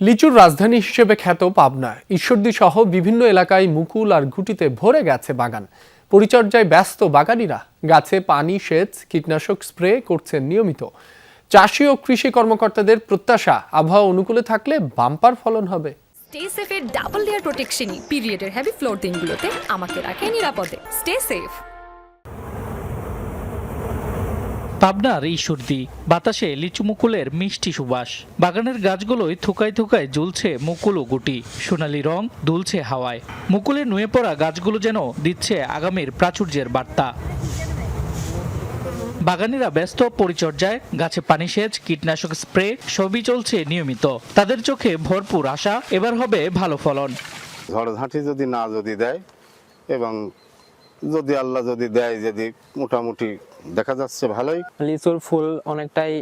লিচুর রাজধানী হিসেবে খ্যাত পাবনা ঈশ্বরদী সহ বিভিন্ন এলাকায় মুকুল আর গুটিতে ভরে গেছে বাগান। পরিচর্যায় ব্যস্ত বাগানীরা গাছে পানি সেচ, কীটনাশক স্প্রে করছেন নিয়মিত। চাষি ও কৃষি কর্মকর্তাদের প্রত্যাশা, আবহাওয়া অনুকূলে থাকলে বাম্পার ফলন হবে। স্টে সেফের ডাবল লেয়ার প্রোটেকশনই পিরিয়ডের হেভি ফ্লোর দিনগুলোতে আমাকে রাখে নিরাপদে। Stay safe. পাবনার ঈশ্বরদী, বাতাসে লিচু মুকুলের মিষ্টি সুবাস। বাগানের গাছগুলোয় থোকায় থোকায় ঝুলছে মুকুল ও গুটি, সোনালি রং দুলছে হাওয়ায়। মুকুলে নুয়ে পড়া গাছগুলো যেন দিচ্ছে আগামীর প্রাচুর্যের বার্তা। বাগানীরা ব্যস্ত পরিচর্যায়, গাছে পানি সেচ, কীটনাশক স্প্রে সবই চলছে নিয়মিত। তাদের চোখে ভরপুর আশা, এবার হবে ভালো ফলন। ঝড়ঝাঁটি যদি দেয় এবং যদি আল্লাহ যদি দেয়, যদি মোটামুটি দেখা যাচ্ছে ভালোই। লিচুর ফুল অনেকটাই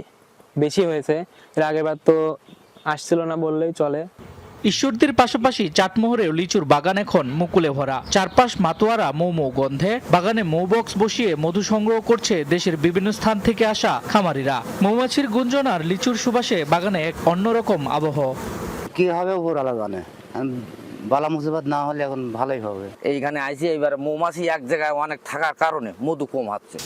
বেশি হয়েছে, এর আগেরবার তো আসছিল না বললেই চলে। ঈশ্বরদীর পাশাপাশি চাটমোহরেও লিচুর বাগান এখন মুকুলে ভরা। চারপাশ মাতোয়ারা মৌ গন্ধে। বাগানে মৌবক্স বসিয়ে মধু সংগ্রহ করছে দেশের বিভিন্ন স্থান থেকে আসা খামারিরা। মৌমাছির গুঞ্জন আর লিচুর সুবাসে বাগানে এক অন্যরকম আবহ। কি হবে উপরওয়ালা জানে, বালা মুসিবত না হলে এখন ভালোই হবে। এইখানে আইসি, এবার মৌমাছি এক জায়গায় অনেক থাকার কারণে মধু কম হচ্ছে।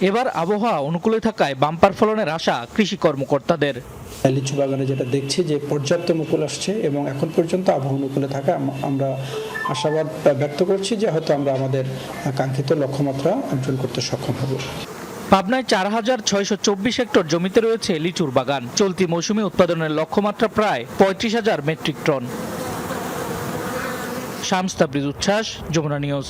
এবার আবহাওয়া অনুকূলে থাকায় বাম্পার ফলনের আশা কৃষি কর্মকর্তাদের। লিচু বাগানে যেটা দেখছি যে পর্যাপ্ত মুকুল আসছে এবং এখন পর্যন্ত আবহাওয়া অনুকূলে থাকা আমরা আশাবাদ ব্যক্ত করছি যে হয়তো আমরা আমাদের কাঙ্ক্ষিত লক্ষ্যমাত্রা অর্জন করতে সক্ষম হব। পাবনায় ৪,৬২৪ হেক্টর জমিতে রয়েছে লিচুর বাগান। চলতি মৌসুমে উৎপাদনের লক্ষ্যমাত্রা প্রায় ৩৫,০০০ মেট্রিক টন। শামস তাবরিজ উচ্ছ্বাস, যমুনা নিউজ।